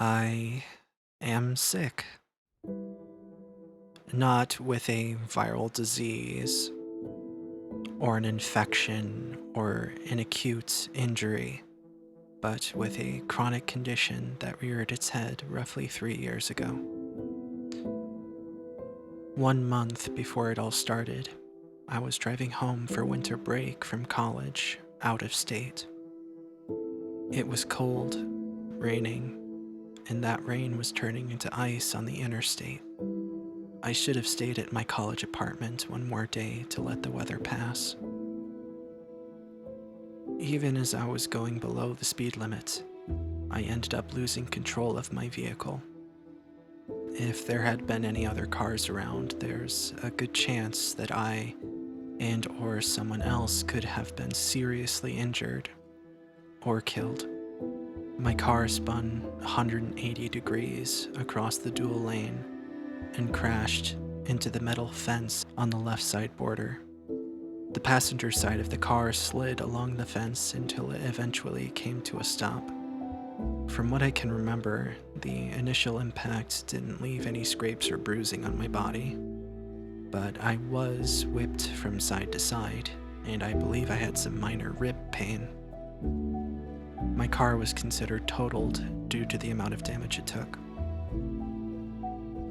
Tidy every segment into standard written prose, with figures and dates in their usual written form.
I am sick. Not with a viral disease, or an infection, or an acute injury, but with a chronic condition that reared its head roughly 3 years ago. 1 month before it all started, I was driving home for winter break from college, out of state. It was cold, raining, and that rain was turning into ice on the interstate. I should have stayed at my college apartment one more day to let the weather pass. Even as I was going below the speed limit, I ended up losing control of my vehicle. If there had been any other cars around, there's a good chance that I and or someone else could have been seriously injured or killed. My car spun 180 degrees across the dual lane and crashed into the metal fence on the left side border. The passenger side of the car slid along the fence until it eventually came to a stop. From what I can remember, the initial impact didn't leave any scrapes or bruising on my body, but I was whipped from side to side, and I believe I had some minor rib pain. My car was considered totaled due to the amount of damage it took.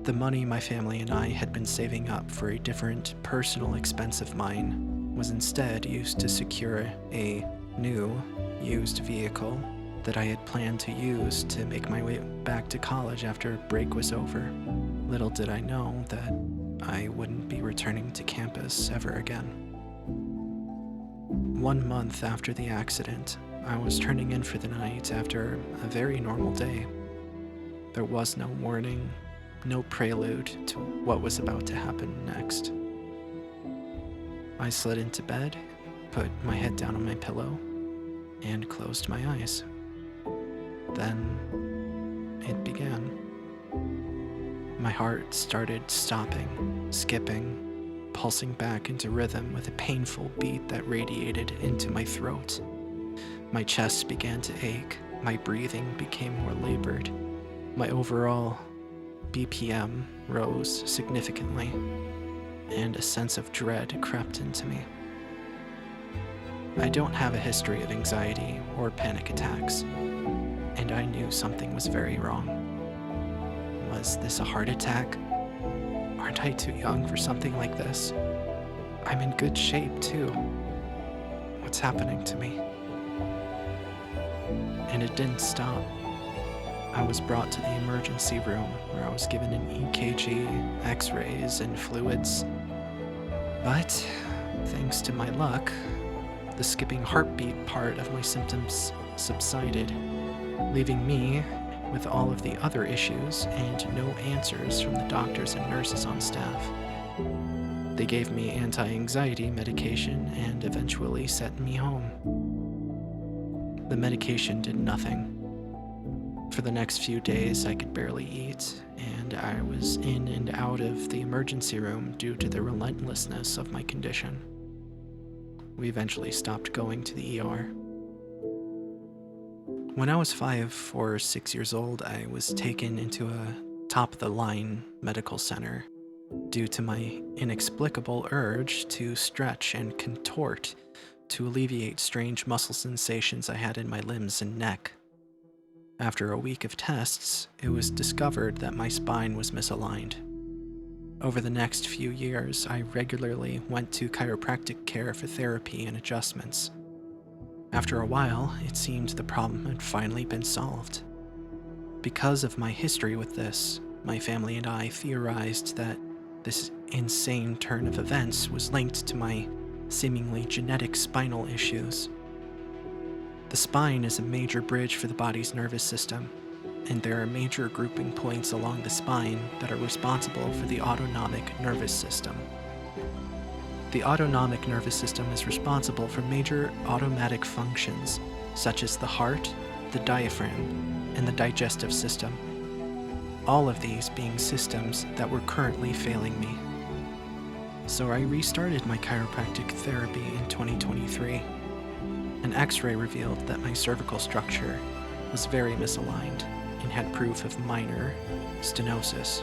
The money my family and I had been saving up for a different personal expense of mine was instead used to secure a new, used vehicle that I had planned to use to make my way back to college after break was over. Little did I know that I wouldn't be returning to campus ever again. 1 month after the accident, I was turning in for the night after a very normal day. There was no warning, no prelude to what was about to happen next. I slid into bed, put my head down on my pillow, and closed my eyes. Then it began. My heart started stopping, skipping, pulsing back into rhythm with a painful beat that radiated into my throat. My chest began to ache, my breathing became more labored, my overall BPM rose significantly, and a sense of dread crept into me. I don't have a history of anxiety or panic attacks, and I knew something was very wrong. Was this a heart attack? Aren't I too young for something like this? I'm in good shape, too. What's happening to me? And it didn't stop. I was brought to the emergency room where I was given an EKG, x-rays, and fluids. But, thanks to my luck, the skipping heartbeat part of my symptoms subsided, leaving me with all of the other issues and no answers from the doctors and nurses on staff. They gave me anti-anxiety medication and eventually sent me home. The medication did nothing. For the next few days, I could barely eat, and I was in and out of the emergency room due to the relentlessness of my condition. We eventually stopped going to the ER. When I was 5 or 6 years old, I was taken into a top-of-the-line medical center due to my inexplicable urge to stretch and contort to alleviate strange muscle sensations I had in my limbs and neck. After a week of tests, it was discovered that my spine was misaligned. Over the next few years, I regularly went to chiropractic care for therapy and adjustments. After a while, it seemed the problem had finally been solved. Because of my history with this, my family and I theorized that this insane turn of events was linked to my seemingly genetic spinal issues. The spine is a major bridge for the body's nervous system, and there are major grouping points along the spine that are responsible for the autonomic nervous system. The autonomic nervous system is responsible for major automatic functions, such as the heart, the diaphragm, and the digestive system. All of these being systems that were currently failing me. So I restarted my chiropractic therapy in 2023. An x-ray revealed that my cervical structure was very misaligned, and had proof of minor stenosis.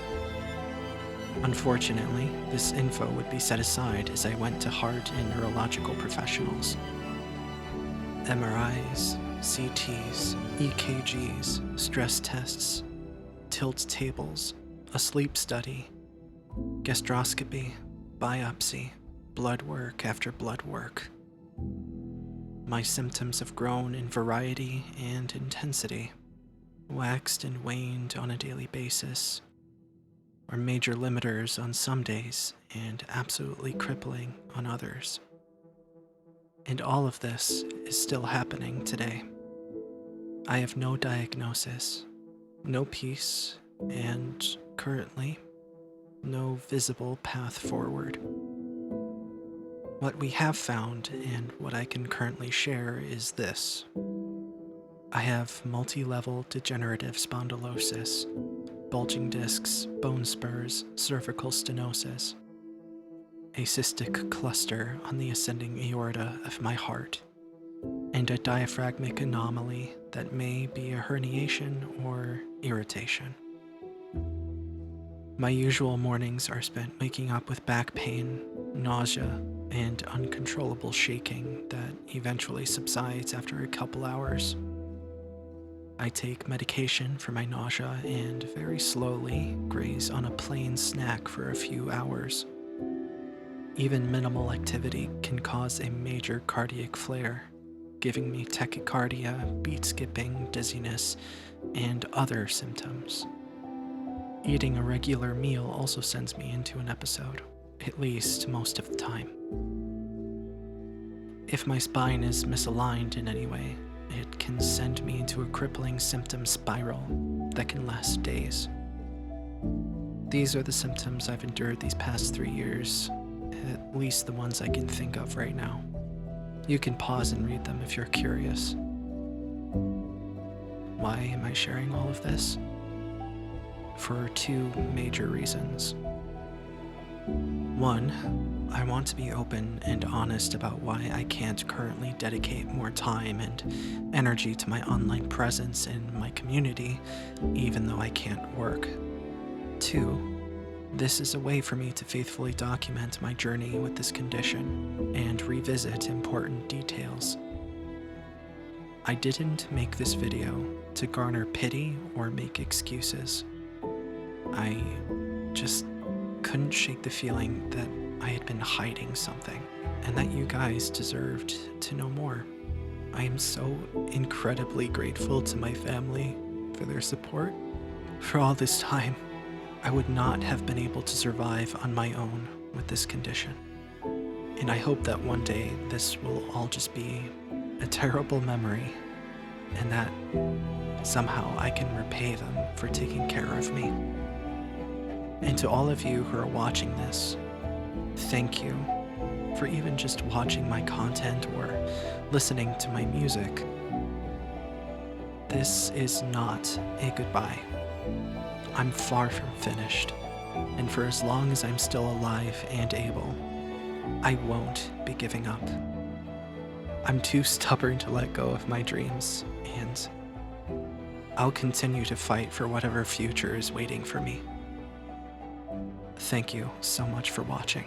Unfortunately, this info would be set aside as I went to heart and neurological professionals. MRIs, CTs, EKGs, stress tests, tilt tables, a sleep study, gastroscopy, biopsy, blood work after blood work. My symptoms have grown in variety and intensity, waxed and waned on a daily basis, are major limiters on some days and absolutely crippling on others. And all of this is still happening today. I have no diagnosis, no peace, and currently, no visible path forward. What we have found and what I can currently share is this. I have multi-level degenerative spondylosis, bulging discs, bone spurs, cervical stenosis, a cystic cluster on the ascending aorta of my heart, and a diaphragmic anomaly that may be a herniation or irritation. My usual mornings are spent waking up with back pain, nausea, and uncontrollable shaking that eventually subsides after a couple hours. I take medication for my nausea and very slowly graze on a plain snack for a few hours. Even minimal activity can cause a major cardiac flare, giving me tachycardia, beat skipping, dizziness, and other symptoms. Eating a regular meal also sends me into an episode, at least most of the time. If my spine is misaligned in any way, it can send me into a crippling symptom spiral that can last days. These are the symptoms I've endured these past 3 years, at least the ones I can think of right now. You can pause and read them if you're curious. Why am I sharing all of this? For 2 major reasons. 1, I want to be open and honest about why I can't currently dedicate more time and energy to my online presence in my community, even though I can't work. 2, this is a way for me to faithfully document my journey with this condition and revisit important details. I didn't make this video to garner pity or make excuses. I just couldn't shake the feeling that I had been hiding something, and that you guys deserved to know more. I am so incredibly grateful to my family for their support. For all this time, I would not have been able to survive on my own with this condition. And I hope that one day this will all just be a terrible memory, and that somehow I can repay them for taking care of me. And to all of you who are watching this, thank you for even just watching my content or listening to my music. This is not a goodbye. I'm far from finished, and for as long as I'm still alive and able, I won't be giving up. I'm too stubborn to let go of my dreams, and I'll continue to fight for whatever future is waiting for me. Thank you so much for watching.